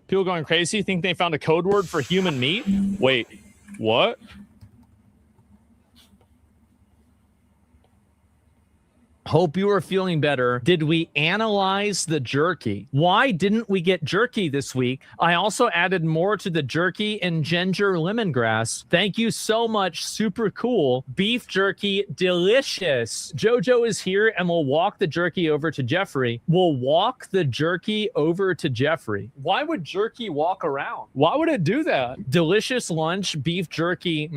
People going crazy think they found a code word for human meat. Wait, what? Hope you are feeling better. Did we analyze the jerky? Why didn't we get jerky this week? I also added more to the jerky and ginger lemongrass. Thank you so much. Super cool. Beef jerky, delicious. Jojo is here and we'll walk the jerky over to Jeffrey. We'll walk the jerky over to Jeffrey. Why would jerky walk around? Why would it do that? Delicious lunch, beef jerky.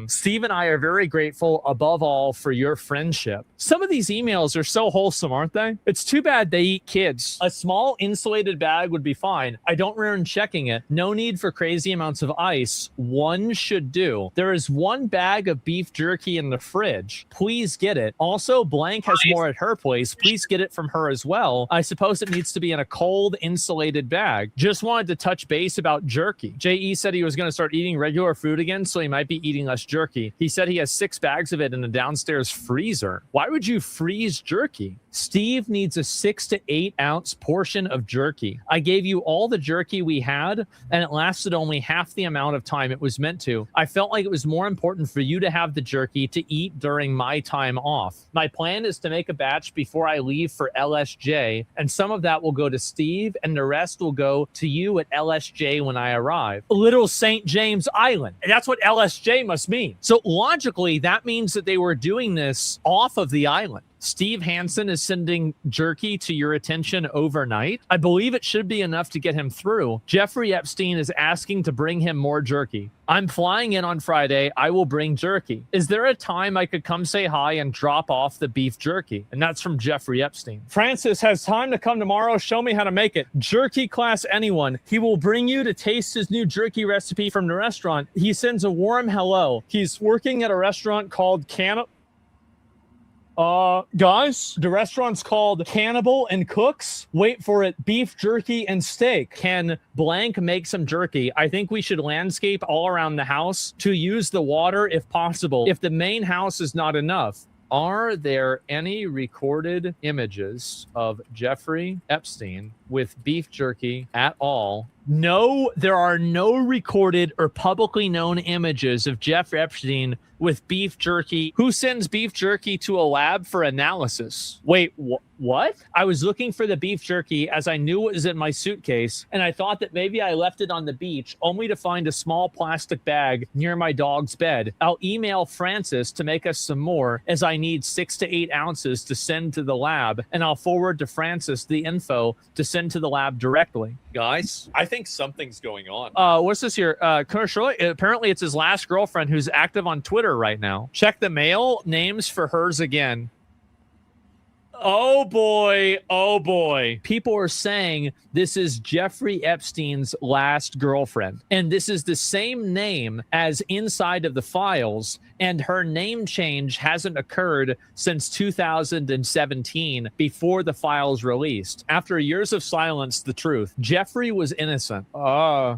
Steve and I are very grateful above all for your friendship. Some of these emails are so wholesome, aren't they? It's too bad they eat kids. A small insulated bag would be fine. I don't recommend checking it. No need for crazy amounts of ice. One should do. There is one bag of beef jerky in the fridge. Please get it. Also, Blank has more at her place. Please get it from her as well. I suppose it needs to be in a cold, insulated bag. Just wanted to touch base about jerky. J.E. said he was going to start eating regular food again, so he might be eating less jerky. He said he has 6 bags of it in a downstairs freezer. Why would you freeze jerky? Steve needs a 6 to 8 ounce portion of jerky. I gave you all the jerky we had, and it lasted only half the amount of time it was meant to. I felt like it was more important for you to have the jerky to eat during my time off. My plan is to make a batch before I leave for LSJ, and some of that will go to Steve, and the rest will go to you at LSJ when I arrive. Little St. James Island. And that's what LSJ must mean. So logically, that means that they were doing this off of the island. Steve Hansen is sending jerky to your attention overnight. I believe it should be enough to get him through. Jeffrey Epstein is asking to bring him more jerky. I'm flying in on Friday. I will bring jerky. Is there a time I could come say hi and drop off the beef jerky? And that's from Jeffrey Epstein. Francis has time to come tomorrow. Show me how to make it. Jerky class anyone. He will bring you to taste his new jerky recipe from the restaurant. He sends a warm hello. He's working at a restaurant called guys, the restaurant's called Cannibal and Cooks. Wait for it. Beef jerky and steak. Can Blank make some jerky? I think we should landscape all around the house to use the water if possible. If the main house is not enough. Are there any recorded images of Jeffrey Epstein with beef jerky at all? No, there are no recorded or publicly known images of Jeffrey Epstein with beef jerky. Who sends beef jerky to a lab for analysis? Wait, what? I was looking for the beef jerky as I knew it was in my suitcase, and I thought that maybe I left it on the beach, only to find a small plastic bag near my dog's bed. I'll email Francis to make us some more, as I need 6 to 8 ounces to send to the lab, and I'll forward to Francis the info to send to the lab directly. Guys, I think something's going on. What's this here? Shirley, apparently it's his last girlfriend who's active on Twitter right now. Check the mail. Names for hers again. Oh boy, oh boy. People are saying this is Jeffrey Epstein's last girlfriend. And this is the same name as inside of the files. And her name change hasn't occurred since 2017, before the files released. After years of silence, the truth. Jeffrey was innocent. I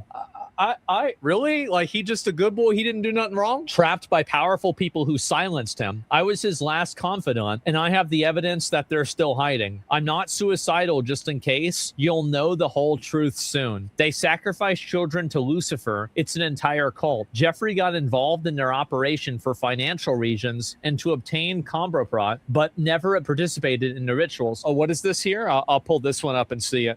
really? Like, he just a good boy? He didn't do nothing wrong? Trapped by powerful people who silenced him. I was his last confidant, and I have the evidence that they're still hiding. I'm not suicidal, just in case. You'll know the whole truth soon. They sacrificed children to Lucifer. It's an entire cult. Jeffrey got involved in their operation for financial reasons and to obtain Comproprot, but never participated in the rituals. Oh, what is this here? I'll pull this one up and see it.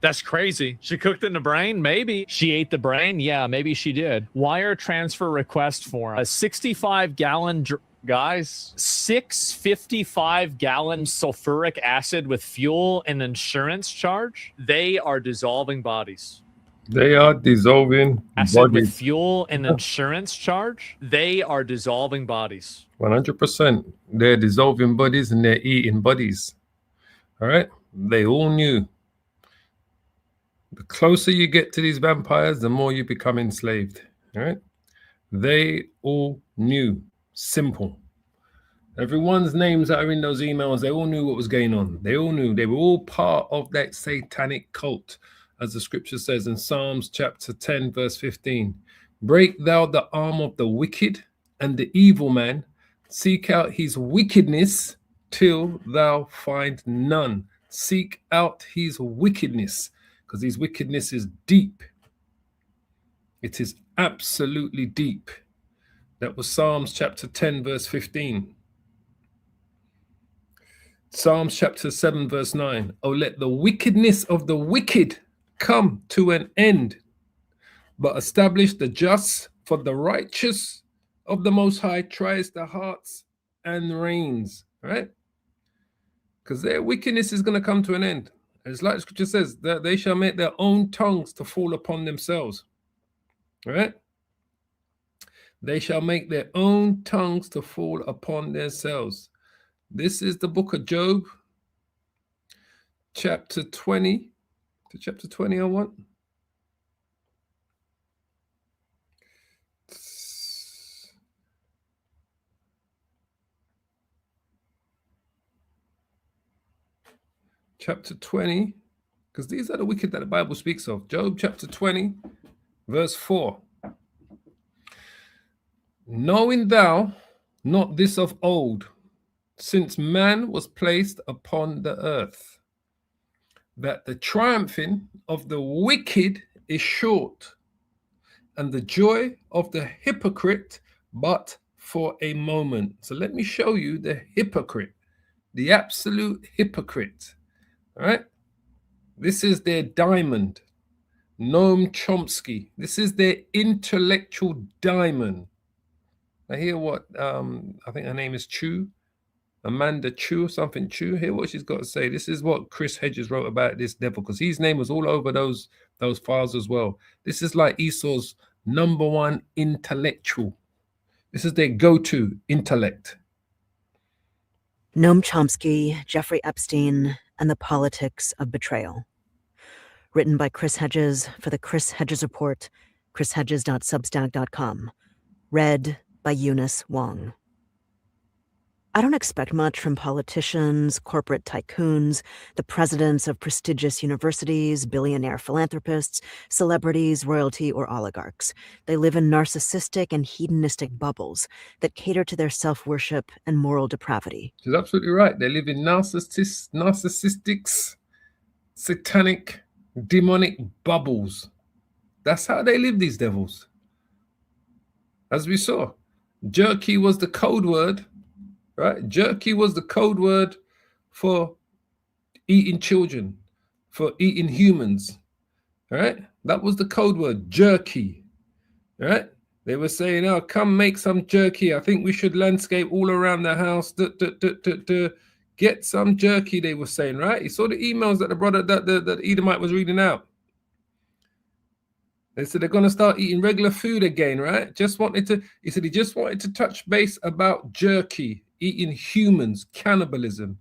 That's crazy. She cooked in the brain? Maybe. She ate the brain? Yeah, maybe she did. Wire transfer request form. A 65-gallon... Guys, 655-gallon sulfuric acid with fuel and insurance charge? They are dissolving bodies. They are dissolving acid bodies. With fuel and insurance charge? They are dissolving bodies. 100%. They're dissolving bodies and they're eating bodies. All right? They all knew. The closer you get to these vampires, the more you become enslaved. All right? They all knew. Simple. Everyone's names that are in those emails, they all knew what was going on. They all knew. They were all part of that satanic cult, as the scripture says in Psalms chapter 10, verse 15. Break thou the arm of the wicked and the evil man. Seek out his wickedness till thou find none. Seek out his wickedness. because his wickedness is deep. It is absolutely deep. That was Psalms chapter 10, verse 15. Psalms chapter 7, verse 9. Oh, let the wickedness of the wicked come to an end, but establish the just, for the righteous of the Most High tries the hearts and reigns, right? Because their wickedness is going to come to an end. It's like Scripture says, that they shall make their own tongues to fall upon themselves, right? They shall make their own tongues to fall upon themselves. This is the book of Job, chapter 20. To chapter 20, I want. Chapter 20, because these are the wicked that the Bible speaks of. Job chapter 20, verse 4. Knowing thou not this of old, since man was placed upon the earth, that the triumphing of the wicked is short, and the joy of the hypocrite but for a moment. So let me show you the hypocrite, the absolute hypocrite. All right? This is their diamond, Noam Chomsky. This is their intellectual diamond. I hear what I think her name is Amanda Chu, something Chu. Hear what she's got to say. This is what Chris Hedges wrote about this devil, because his name was all over those files as well. This is like Esau's #1 intellectual. This is their go-to intellect. Noam Chomsky, Jeffrey Epstein, and the Politics of Betrayal. Written by Chris Hedges for the Chris Hedges Report, chrishedges.substack.com. Read by Eunice Wong. I don't expect much from politicians, corporate tycoons, the presidents of prestigious universities, billionaire philanthropists, celebrities, royalty, or oligarchs. They live in narcissistic and hedonistic bubbles that cater to their self-worship and moral depravity. She's absolutely right. They live in narcissistic, satanic, demonic bubbles. That's how they live, these devils. As we saw, jerky was the code word, right? Jerky was the code word for eating children, for eating humans, right? That was the code word, jerky, right? They were saying, oh, come make some jerky. I think we should landscape all around the house. Get some jerky, they were saying, right? You saw the emails that the brother, that the Edomite was reading out. They said they're going to start eating regular food again, right? He said he just wanted to touch base about jerky, eating humans, cannibalism.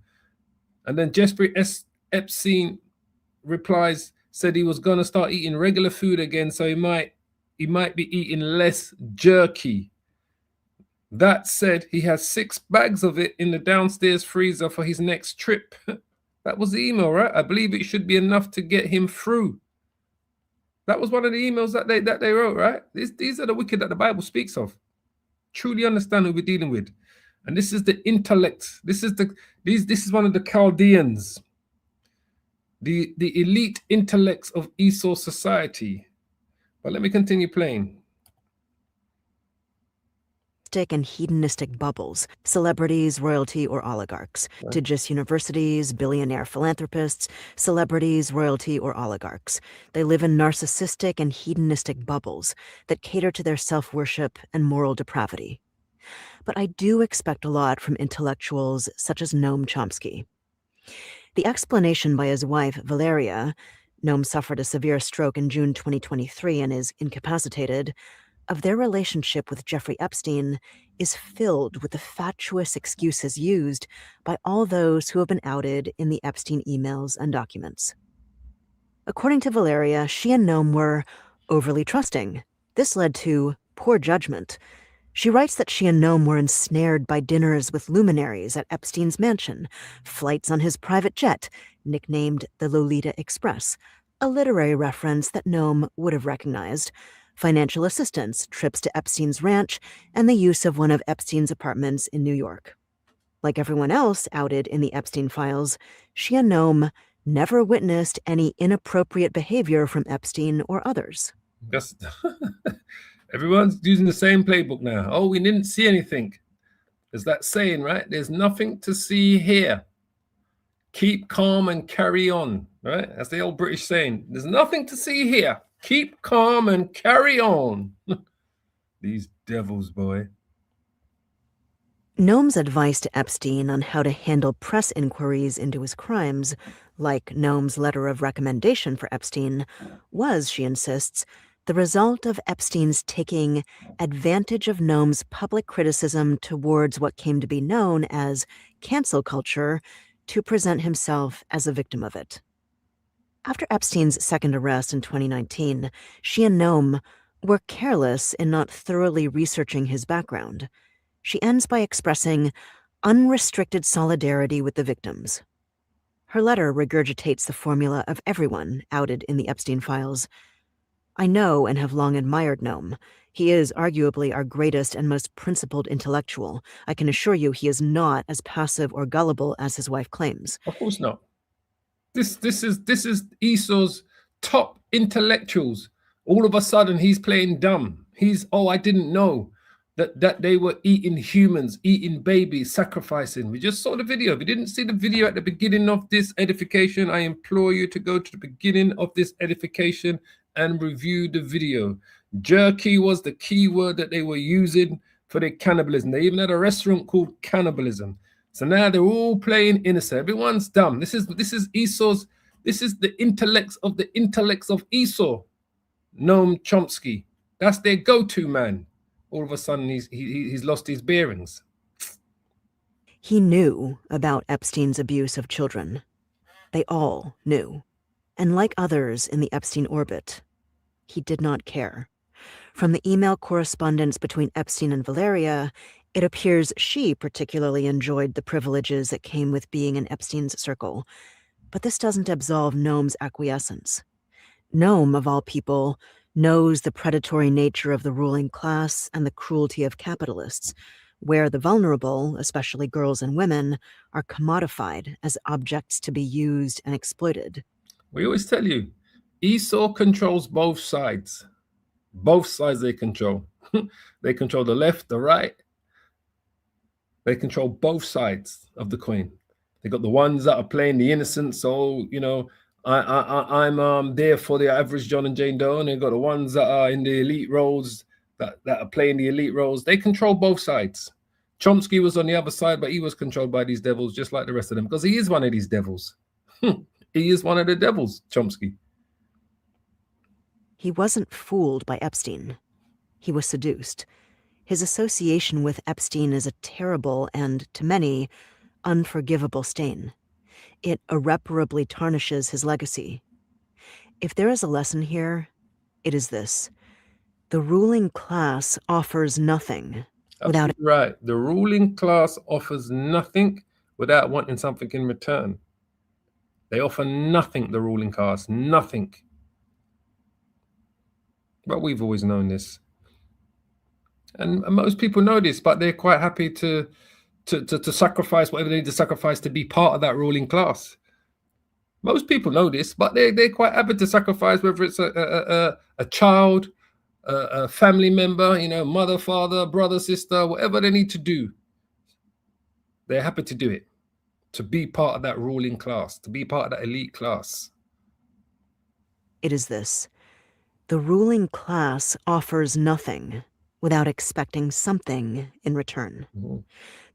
And then Jeffrey Epstein replies, said he was going to start eating regular food again, so he might be eating less jerky. That said, he has 6 bags of it in the downstairs freezer for his next trip. That was the email, right? I believe it should be enough to get him through. That was one of the emails that they wrote, right? These are the wicked that the Bible speaks of. Truly understand who we're dealing with. And this is the intellect. This is one of the Chaldeans, the elite intellects of Esau society. But let me continue playing. And hedonistic bubbles, celebrities, royalty, or oligarchs, prestigious universities, billionaire philanthropists, celebrities, royalty, or oligarchs. They live in narcissistic and hedonistic bubbles that cater to their self-worship and moral depravity. But I do expect a lot from intellectuals such as Noam Chomsky. The explanation by his wife, Valeria, Noam suffered a severe stroke in June 2023 and is incapacitated, of their relationship with Jeffrey Epstein is filled with the fatuous excuses used by all those who have been outed in the Epstein emails and documents. According to Valeria, she and Noam were overly trusting. This led to poor judgment. She writes that she and Noam were ensnared by dinners with luminaries at Epstein's mansion, flights on his private jet, nicknamed the Lolita Express, a literary reference that Noam would have recognized, financial assistance, trips to Epstein's ranch, and the use of one of Epstein's apartments in New York. Like everyone else outed in the Epstein files, she and Noam never witnessed any inappropriate behavior from Epstein or others. That's everyone's using the same playbook now. Oh, we didn't see anything. There's that saying, right? There's nothing to see here. Keep calm and carry on, right? That's the old British saying. There's nothing to see here. Keep calm and carry on. These devils, boy. Noam's advice to Epstein on how to handle press inquiries into his crimes, like Noam's letter of recommendation for Epstein, was, she insists, the result of Epstein's taking advantage of Noam's public criticism towards what came to be known as cancel culture to present himself as a victim of it. After Epstein's second arrest in 2019, she and Noam were careless in not thoroughly researching his background. She ends by expressing unrestricted solidarity with the victims. Her letter regurgitates the formula of everyone outed in the Epstein files. I know and have long admired Noam. He is arguably our greatest and most principled intellectual. I can assure you he is not as passive or gullible as his wife claims. Of course not. This is Esau's top intellectuals. All of a sudden, he's playing dumb. I didn't know that they were eating humans, eating babies, sacrificing. We just saw the video. If you didn't see the video at the beginning of this edification, I implore you to go to the beginning of this edification and review the video. Jerky was the key word that they were using for their cannibalism. They even had a restaurant called Cannibalism. So now they're all playing innocent. Everyone's dumb. This is Esau's. This is the intellects of Esau. Noam Chomsky. That's their go-to man. All of a sudden, he's lost his bearings. He knew about Epstein's abuse of children. They all knew. And like others in the Epstein orbit, he did not care. From the email correspondence between Epstein and Valeria, it appears she particularly enjoyed the privileges that came with being in Epstein's circle. But this doesn't absolve Noam's acquiescence. Noam, of all people, knows the predatory nature of the ruling class and the cruelty of capitalists, where the vulnerable, especially girls and women, are commodified as objects to be used and exploited. We always tell you, Esau controls both sides. Both sides they control. They control the left, the right. They control both sides of the coin. They got the ones that are playing the innocent, so, I'm there for the average John and Jane Doe, and they've got the ones that are in the elite roles, that are playing the elite roles. They control both sides. Chomsky was on the other side, but he was controlled by these devils just like the rest of them, because he is one of these devils. He is one of the devils, Chomsky. He wasn't fooled by Epstein. He was seduced. His association with Epstein is a terrible and, to many, unforgivable stain. It irreparably tarnishes his legacy. If there is a lesson here, it is this. The ruling class offers nothing without... Absolutely right. The ruling class offers nothing without wanting something in return. They offer nothing, the ruling class, nothing. But we've always known this. And most people know this, but they're quite happy to sacrifice whatever they need to sacrifice to be part of that ruling class. Most people know this, but they're quite happy to sacrifice, whether it's a child, a family member, mother, father, brother, sister, whatever they need to do. They're happy to do it, to be part of that ruling class, to be part of that elite class. It is this. The ruling class offers nothing without expecting something in return. Mm-hmm.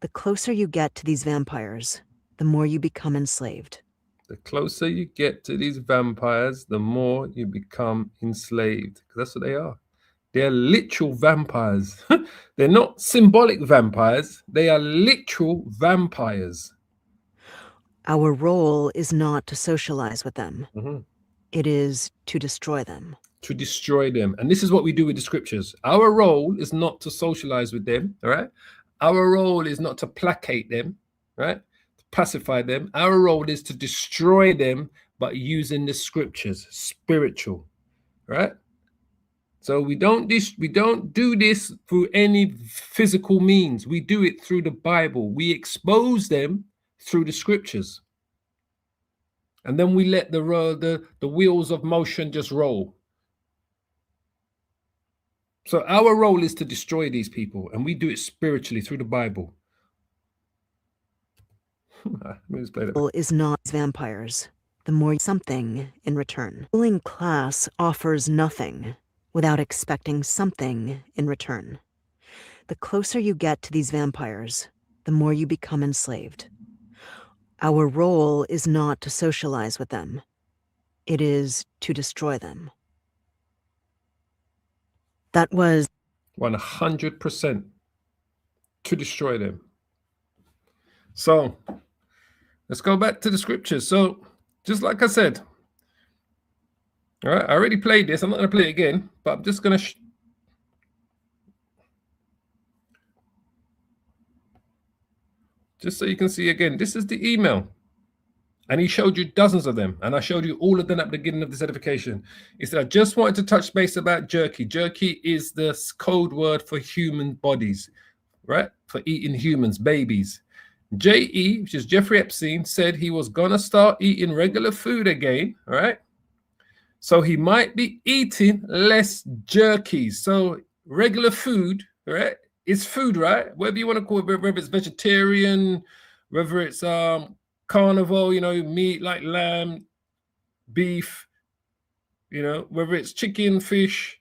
The closer you get to these vampires, the more you become enslaved. The closer you get to these vampires, the more you become enslaved. Because that's what they are. They're literal vampires. They're not symbolic vampires. They are literal vampires. Our role is not to socialize with them. Mm-hmm. It is to destroy them. To destroy them. And this is what we do with the scriptures. Our role is not to socialize with them, all right? Our role is not to placate them, right? To pacify them. Our role is to destroy them by using the scriptures, spiritual, right? So we don't do this through any physical means. We do it through the Bible. We expose them through the scriptures. And then we let the wheels of motion just roll. So our role is to destroy these people, and we do it spiritually through the Bible. Let me just play that. Is not vampires. The more something in return. The ruling class offers nothing without expecting something in return. The closer you get to these vampires, the more you become enslaved. Our role is not to socialize with them. It is to destroy them. That was 100% to destroy them. So let's go back to the scriptures. So just like I said, all right, I already played this. I'm not going to play it again, but I'm just going to just so you can see again. This is the email. And he showed you dozens of them. And I showed you all of them at the beginning of this edification. He said, I just wanted to touch base about jerky. Jerky is the code word for human bodies, right? For eating humans, babies. J.E., which is Jeffrey Epstein, said he was going to start eating regular food again, all right? So he might be eating less jerky. So regular food, right, is food, right? Whatever you want to call it, whether it's vegetarian, whether it's carnivore, you know, meat like lamb, beef, you know, whether it's chicken, fish,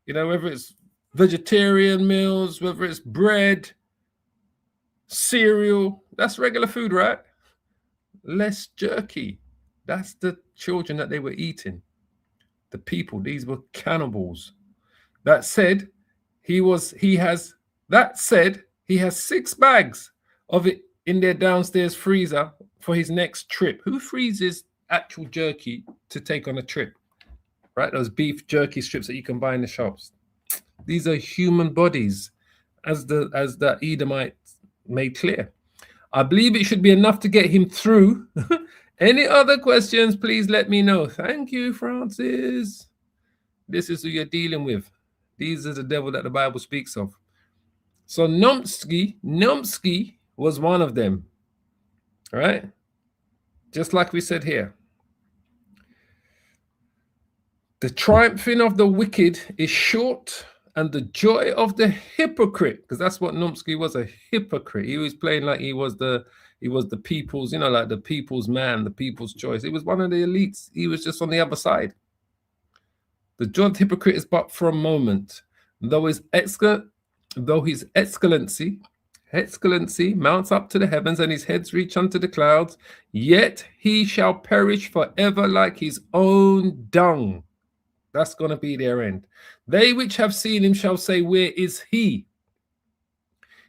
you know, whether it's vegetarian meals, whether it's bread, cereal, that's regular food, right? Less jerky. That's the children that they were eating. The people, these were cannibals. That said, he has 6 bags of it in their downstairs freezer for his next trip. Who freezes actual jerky to take on a trip? Right? Those beef jerky strips that you can buy in the shops. These are human bodies, as the Edomites made clear. I believe it should be enough to get him through. Any other questions, please let me know. Thank you, Francis. This is who you're dealing with. These are the devil that the Bible speaks of. So Numsky was one of them. All right? Just like we said here. The triumphing of the wicked is short, and the joy of the hypocrite, because that's what Numsky was, a hypocrite. He was playing like he was the people's, you know, like the people's man, the people's choice. He was one of the elites. He was just on the other side. The joy of the hypocrite is but for a moment, though his excellency mounts up to the heavens and his heads reach unto the clouds, yet he shall perish forever like his own dung. That's going to be their end. They which have seen him shall say, where is he?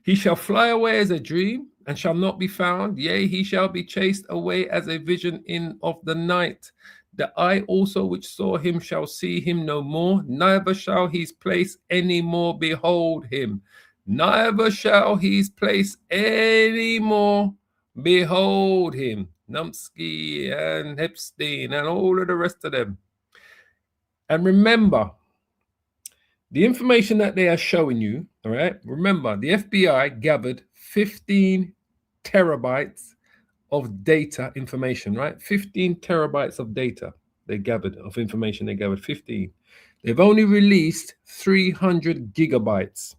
He shall fly away as a dream and shall not be found. Yea, he shall be chased away as a vision of the night. The eye also which saw him shall see him no more, neither shall his place any more behold him. Neither shall his place any more behold him. Numsky and Epstein and all of the rest of them. And remember, the information that they are showing you, all right? Remember, the FBI gathered 15 terabytes of data information, right? 15 terabytes of data they gathered of information. They gathered 15. They've only released 300 gigabytes.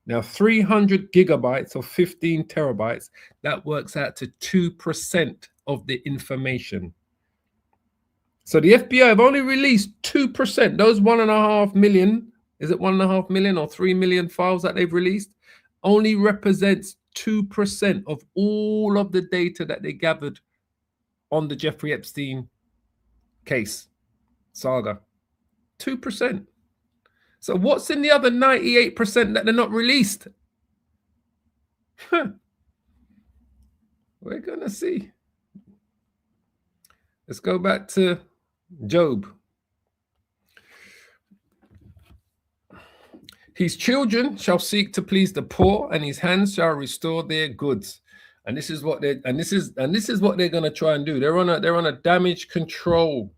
Now, 300 gigabytes of 15 terabytes, that works out to 2% of the information. So the FBI have only released 2%. Those 1.5 million, is it 1.5 million or 3 million files that they've released, only represents 2% of all of the data that they gathered on the Jeffrey Epstein case saga. 2%. So what's in the other 98% that they're not released? We're going to see. Let's go back to Job. His children shall seek to please the poor, and his hands shall restore their goods. And this is what they're going to try and do. They're on a damage control.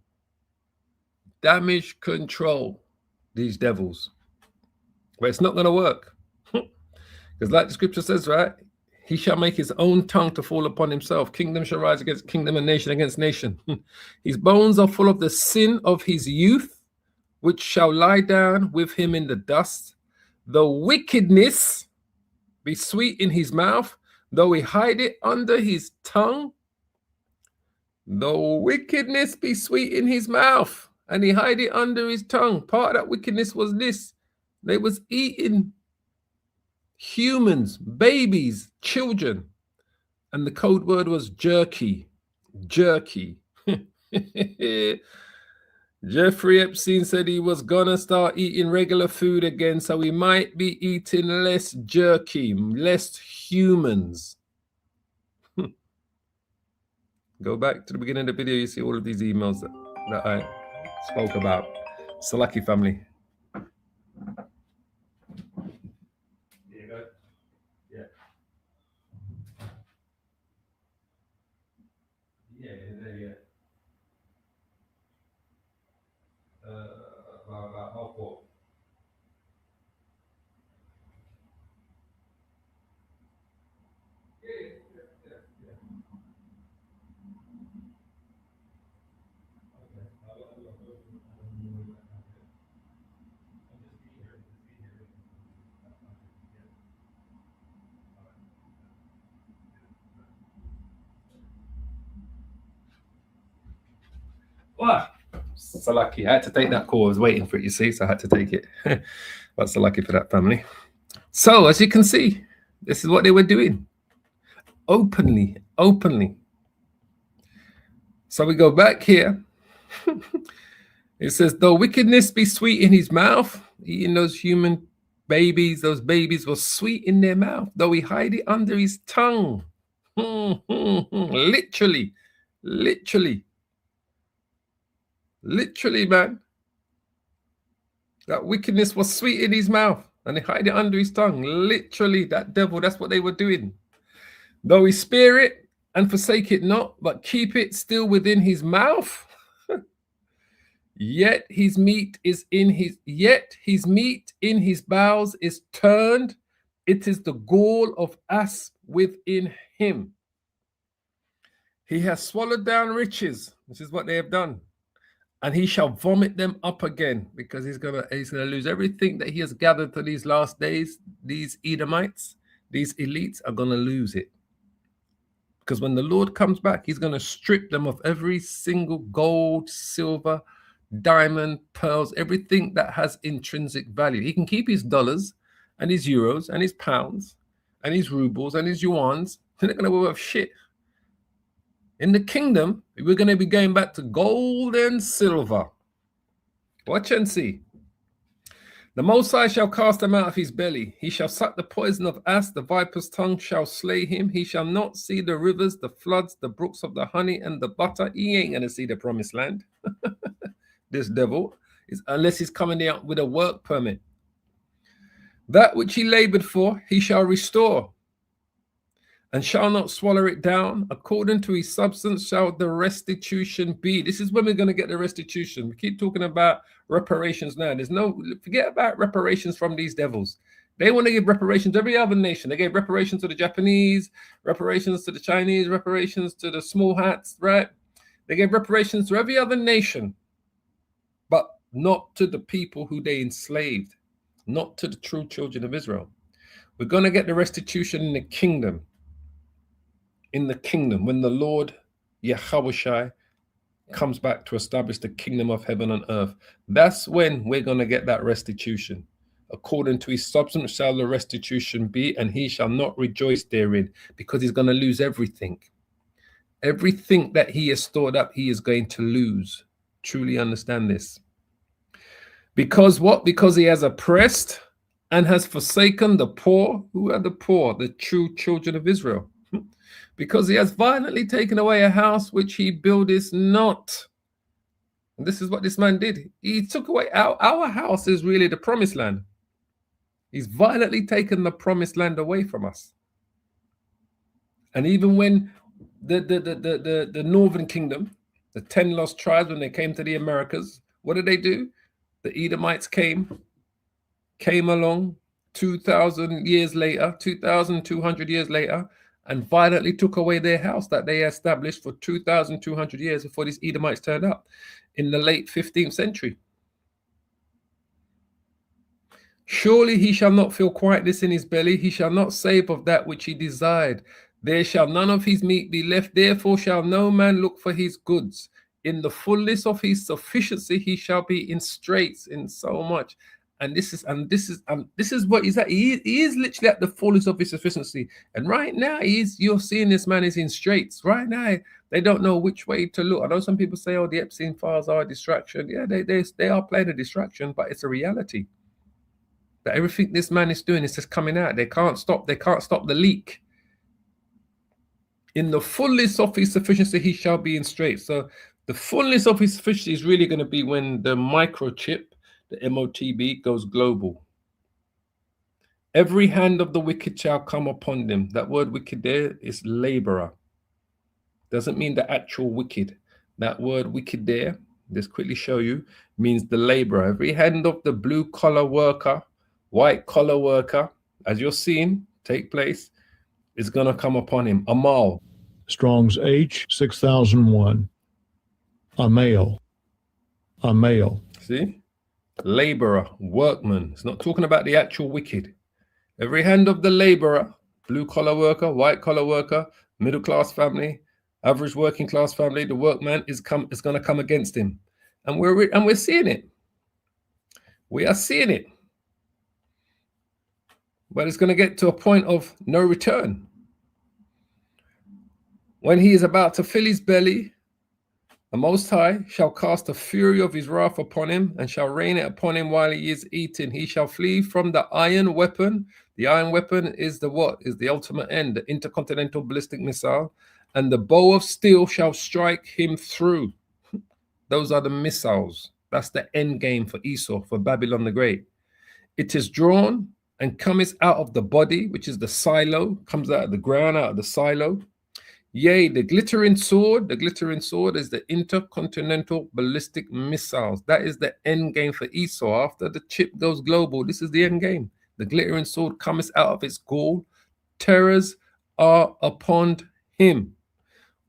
Damage control, these devils. But it's not going to work. Because like the scripture says, right? He shall make his own tongue to fall upon himself. Kingdom shall rise against kingdom and nation against nation. His bones are full of the sin of his youth, which shall lie down with him in the dust. The wickedness be sweet in his mouth, though he hide it under his tongue. The wickedness be sweet in his mouth, and he hide it under his tongue. Part of that wickedness was this. They was eating humans, babies, children. And the code word was jerky. Jerky. Jeffrey Epstein said he was gonna start eating regular food again, so we might be eating less jerky, less humans. Go back to the beginning of the video, you see all of these emails that I spoke about. Salaki family. There you go. Yeah. Yeah. About half what? Wow. Salaki, I had to take that call. I was waiting for it, you see, so I had to take it. But Salaki for that family. So, as you can see, this is what they were doing. Openly. So we go back here. It says, though wickedness be sweet in his mouth, eating those human babies, those babies were sweet in their mouth, though he hide it under his tongue. Literally, man. That wickedness was sweet in his mouth, and he hide it under his tongue. Literally, that devil, that's what they were doing. Though he spare it and forsake it not, but keep it still within his mouth. Yet his meat in his bowels is turned. It is the gall of asp within him. He has swallowed down riches, which is what they have done, and he shall vomit them up again, because he's gonna lose everything that he has gathered for these last days. These Edomites, these elites are gonna lose it, because when the Lord comes back, he's gonna strip them of every single gold, silver, diamond, pearls, everything that has intrinsic value. He can keep his dollars and his euros and his pounds and his rubles and his yuans. They're not gonna be worth shit. In the kingdom, we're going to be going back to gold and silver. Watch and see. The Most High shall cast him out of his belly. He shall suck the poison of asp. The viper's tongue shall slay him. He shall not see the rivers, the floods, the brooks of the honey and the butter. He ain't going to see the promised land. This devil, unless he's coming out with a work permit. That which he labored for, he shall restore, and shall not swallow it down. According to his substance shall the restitution be. This is when we're going to get the restitution. We keep talking about reparations now. Forget about reparations from these devils. They want to give reparations to every other nation. They gave reparations to the Japanese, reparations to the Chinese, reparations to the small hats, right? They gave reparations to every other nation, but not to the people who they enslaved, not to the true children of Israel. We're going to get the restitution in the kingdom. In the kingdom, when the Lord Yahushua comes back to establish the kingdom of heaven and earth, that's when we're going to get that restitution. According to his substance shall the restitution be, and he shall not rejoice therein, because he's going to lose everything. Everything that he has stored up, he is going to lose. Truly understand this. Because what? Because he has oppressed and has forsaken the poor. Who are the poor? The true children of Israel. Because he has violently taken away a house which he buildeth not. And this is what this man did. He took away our house is really the promised land. He's violently taken the promised land away from us. And even when the northern kingdom, the 10 lost tribes, when they came to the Americas, what did they do? The Edomites came along, 2,000 years later, 2,200 years later, and violently took away their house that they established for 2,200 years before these Edomites turned up in the late 15th century. Surely he shall not feel quietness in his belly. He shall not save of that which he desired. There shall none of his meat be left. Therefore shall no man look for his goods. In the fullness of his sufficiency, he shall be in straits in so much. And this is what he's at. He is literally at the fullness of his sufficiency. And right now, you're seeing this man is in straits. Right now, they don't know which way to look. I know some people say, oh, the Epstein files are a distraction. Yeah, they are playing a distraction, but it's a reality. That everything this man is doing is just coming out. They can't stop the leak. In the fullness of his sufficiency, he shall be in straits. So the fullness of his sufficiency is really going to be when the microchip, the MOTB, goes global. Every hand of the wicked shall come upon them. That word wicked there is laborer. Doesn't mean the actual wicked. That word wicked there, just quickly show you, means the laborer. Every hand of the blue collar worker, white collar worker, as you're seeing take place, is going to come upon him. Amal. Strong's H 6001. A male. A male. See? Laborer, workman. It's not talking about the actual wicked. Every hand of the laborer, blue collar worker, white collar worker, middle class family, average working class family, the workman is going to come against him. And we're seeing it. We are seeing it. But it's going to get to a point of no return. When he is about to fill his belly, the Most High shall cast the fury of his wrath upon him and shall rain it upon him while he is eating. He shall flee from the iron weapon. The iron weapon is the ultimate end, the intercontinental ballistic missile. And the bow of steel shall strike him through. Those are the missiles. That's the end game for Esau, for Babylon the Great. It is drawn and cometh out of the body, which is the silo, comes out of the ground, out of the silo. Yea, the glittering sword is the intercontinental ballistic missiles. That is the end game for Esau. After the chip goes global, this is the end game. The glittering sword cometh out of its gall. Terrors are upon him.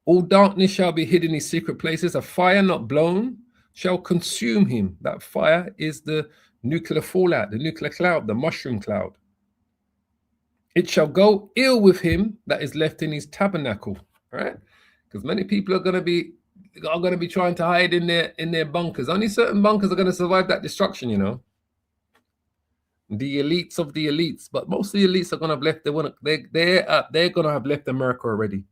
All darkness shall be hid in his secret places. A fire not blown shall consume him. That fire is the nuclear fallout, the nuclear cloud, the mushroom cloud. It shall go ill with him that is left in his tabernacle, right? Because many people are going to be trying to hide in their bunkers. Only certain bunkers are going to survive that destruction, you know. The elites of the elites, but most of the elites are going to have left. They're going to have left America already.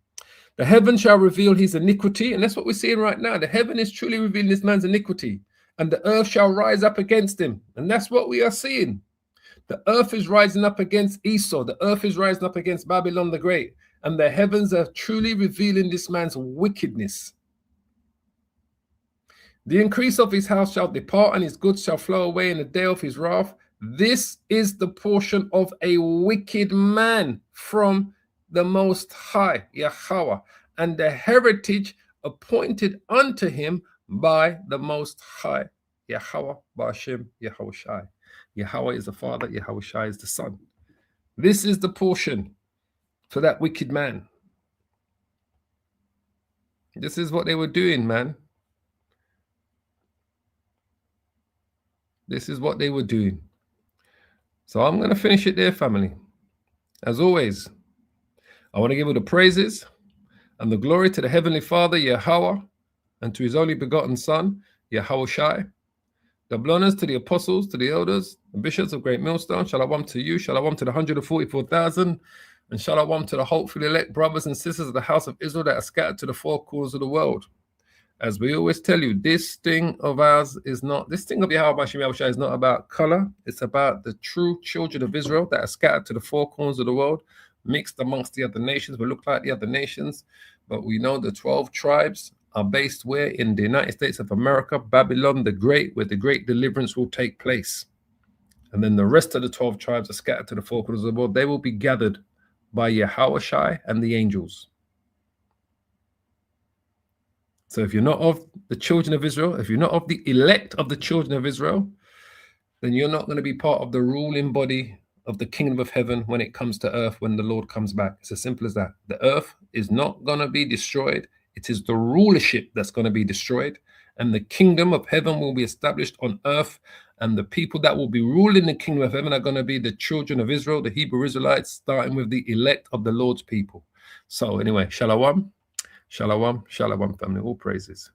The heaven shall reveal his iniquity, and that's what we're seeing right now. The heaven is truly revealing this man's iniquity, and the earth shall rise up against him, and that's what we are seeing. The earth is rising up against Esau. The earth is rising up against Babylon the Great, and the heavens are truly revealing this man's wickedness. The increase of his house shall depart, and his goods shall flow away in the day of his wrath. This is the portion of a wicked man from the Most High, Yahweh, and the heritage appointed unto him by the Most High, Yahweh, Ba'ashem, Yahweh Shai. Yahweh is the Father, Yahweh Shai is the Son. This is the portion for that wicked man. This is what they were doing, man. This is what they were doing. So I'm going to finish it there, family. As always, I want to give all the praises and the glory to the Heavenly Father, Yahweh, and to his only begotten Son, Yahweh Shai. Double honors to the apostles, to the elders, the bishops of Great Millstone. Shalom to you, shalom to the 144,000, and shalom to the hopefully elect brothers and sisters of the house of Israel that are scattered to the four corners of the world. As we always tell you, this thing of ours is not, this thing of Yahweh Shai is not about color. It's about the true children of Israel that are scattered to the four corners of the world, mixed amongst the other nations, but look like the other nations. But we know the 12 tribes are based where? In the United States of America, Babylon the Great, where the great deliverance will take place. And then the rest of the 12 tribes are scattered to the four corners of the world. They will be gathered by Yahweh Shai and the angels. So if you're not of the children of Israel, if you're not of the elect of the children of Israel, then you're not going to be part of the ruling body of the kingdom of heaven when it comes to earth when the Lord comes back. It's as simple as that. The earth is not going to be destroyed. It is the rulership that's going to be destroyed. And the kingdom of heaven will be established on earth. And the people that will be ruling the kingdom of heaven are going to be the children of Israel, the Hebrew Israelites, starting with the elect of the Lord's people. So anyway, shalom, shalom, shalom, family. All praises.